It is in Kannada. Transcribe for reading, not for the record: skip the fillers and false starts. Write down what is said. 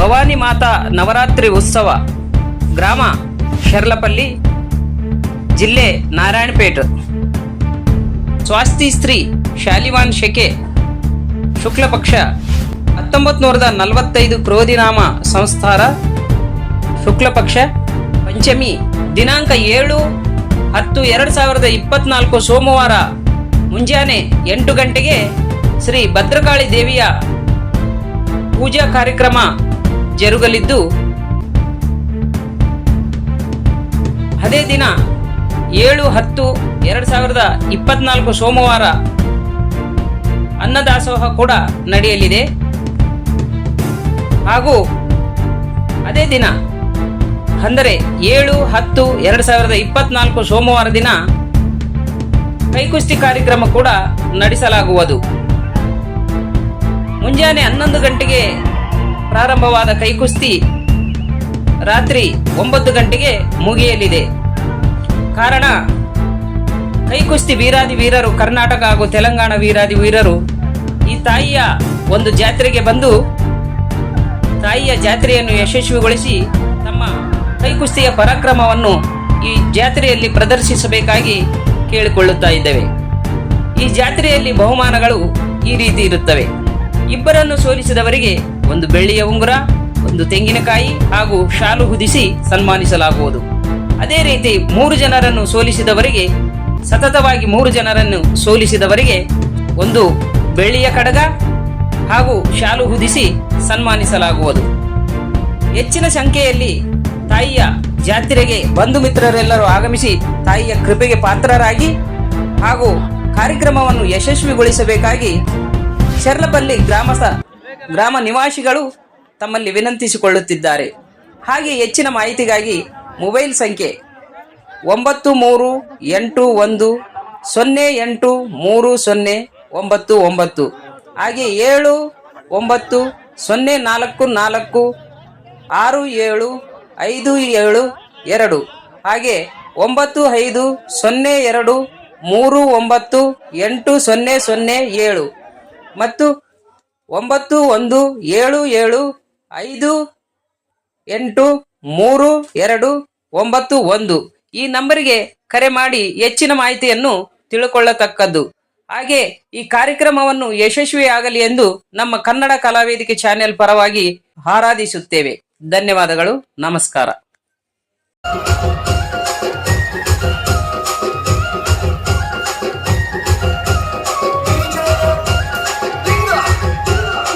ಭವಾನಿ ಮಾತಾ ನವರಾತ್ರಿ ಉತ್ಸವ, ಗ್ರಾಮ ಶರ್ಲಪಲ್ಲಿ, ಜಿಲ್ಲೆ ನಾರಾಯಣಪೇಟ್. ಸ್ವಾಸ್ತಿ ಸ್ತ್ರೀ ಶಾಲಿವಾನ್ ಶೆಕೆ, ಶುಕ್ಲ ಪಕ್ಷ 1945 ಕ್ರೋಧಿನಾಮ ಸಂಸ್ಥಾರ, ಶುಕ್ಲ ಪಕ್ಷ ಪಂಚಮಿ ದಿನಾಂಕ 7/10/2024 ಸೋಮವಾರ ಮುಂಜಾನೆ 8 ಗಂಟೆಗೆ ಶ್ರೀ ಭದ್ರಕಾಳಿ ದೇವಿಯ ಪೂಜಾ ಕಾರ್ಯಕ್ರಮ ಜರುಗಲಿದ್ದು, ಅದೇ ದಿನ 7/10/2024 ಸೋಮವಾರ ಅನ್ನದಾಸೋಹ ಕೂಡ ನಡೆಯಲಿದೆ. ಹಾಗೂ ಅದೇ ದಿನ ಅಂದರೆ 7/10/2024 ಸೋಮವಾರ ದಿನ ಕೈಕುಸ್ತಿ ಕಾರ್ಯಕ್ರಮ ಕೂಡ ನಡೆಸಲಾಗುವುದು. ಮುಂಜಾನೆ 11 ಗಂಟೆಗೆ ಪ್ರಾರಂಭವಾದ ಕೈಕುಸ್ತಿ ರಾತ್ರಿ 9 ಗಂಟೆಗೆ ಮುಗಿಯಲಿದೆ. ಕಾರಣ, ಕೈಕುಸ್ತಿ ವೀರಾದಿ ವೀರರು, ಕರ್ನಾಟಕ ಹಾಗೂ ತೆಲಂಗಾಣ ವೀರಾದಿ ವೀರರು ಈ ತಾಯಿಯ ಒಂದು ಜಾತ್ರೆಗೆ ಬಂದು ತಾಯಿಯ ಜಾತ್ರೆಯನ್ನು ಯಶಸ್ವಿಗೊಳಿಸಿ ತಮ್ಮ ಕೈಕುಸ್ತಿಯ ಪರಾಕ್ರಮವನ್ನು ಈ ಜಾತ್ರೆಯಲ್ಲಿ ಪ್ರದರ್ಶಿಸಬೇಕಾಗಿ ಕೇಳಿಕೊಳ್ಳುತ್ತಾ ಇದ್ದೇವೆ. ಈ ಜಾತ್ರೆಯಲ್ಲಿ ಬಹುಮಾನಗಳು ಈ ರೀತಿ ಇರುತ್ತವೆ. ಇಬ್ಬರನ್ನು ಸೋಲಿಸಿದವರಿಗೆ ಒಂದು ಬೆಳ್ಳಿಯ ಉಂಗುರ, ಒಂದು ತೆಂಗಿನಕಾಯಿ ಹಾಗೂ ಶಾಲು ಹೊದಿಸಿ ಸನ್ಮಾನಿಸಲಾಗುವುದು. ಅದೇ ರೀತಿ 3 ಜನರನ್ನು ಸೋಲಿಸಿದವರಿಗೆ, ಸತತವಾಗಿ 3 ಜನರನ್ನು ಸೋಲಿಸಿದವರಿಗೆ ಒಂದು ಬೆಳ್ಳಿಯ ಕಡಗ ಹಾಗೂ ಶಾಲು ಹೊದಿಸಿ ಸನ್ಮಾನಿಸಲಾಗುವುದು. ಹೆಚ್ಚಿನ ಸಂಖ್ಯೆಯಲ್ಲಿ ತಾಯಿಯ ಜಾತ್ರೆಗೆ ಬಂಧು ಮಿತ್ರರೆಲ್ಲರೂ ಆಗಮಿಸಿ ತಾಯಿಯ ಕೃಪೆಗೆ ಪಾತ್ರರಾಗಿ ಹಾಗೂ ಕಾರ್ಯಕ್ರಮವನ್ನು ಯಶಸ್ವಿಗೊಳಿಸಬೇಕಾಗಿ ಶರ್ಲಪಲ್ಲಿ ಗ್ರಾಮ ನಿವಾಸಿಗಳು ತಮ್ಮಲ್ಲಿ ವಿನಂತಿಸಿಕೊಳ್ಳುತ್ತಿದ್ದಾರೆ. ಹಾಗೆ ಹೆಚ್ಚಿನ ಮಾಹಿತಿಗಾಗಿ ಮೊಬೈಲ್ ಸಂಖ್ಯೆ 9308300399 ಹಾಗೆ 7904467572 ಹಾಗೆ 9502398007 ಮತ್ತು 9177583291 ಈ ನಂಬರಿಗೆ ಕರೆ ಮಾಡಿ ಹೆಚ್ಚಿನ ಮಾಹಿತಿಯನ್ನು ತಿಳುಕೊಳ್ಳತಕ್ಕದ್ದು. ಹಾಗೆ ಈ ಕಾರ್ಯಕ್ರಮವನ್ನು ಯಶಸ್ವಿಯಾಗಲಿ ಎಂದು ನಮ್ಮ ಕನ್ನಡ ಕಲಾವೇದಿಕೆ ಚಾನೆಲ್ ಪರವಾಗಿ ಹಾರೈಸುತ್ತೇವೆ. ಧನ್ಯವಾದಗಳು. ನಮಸ್ಕಾರ.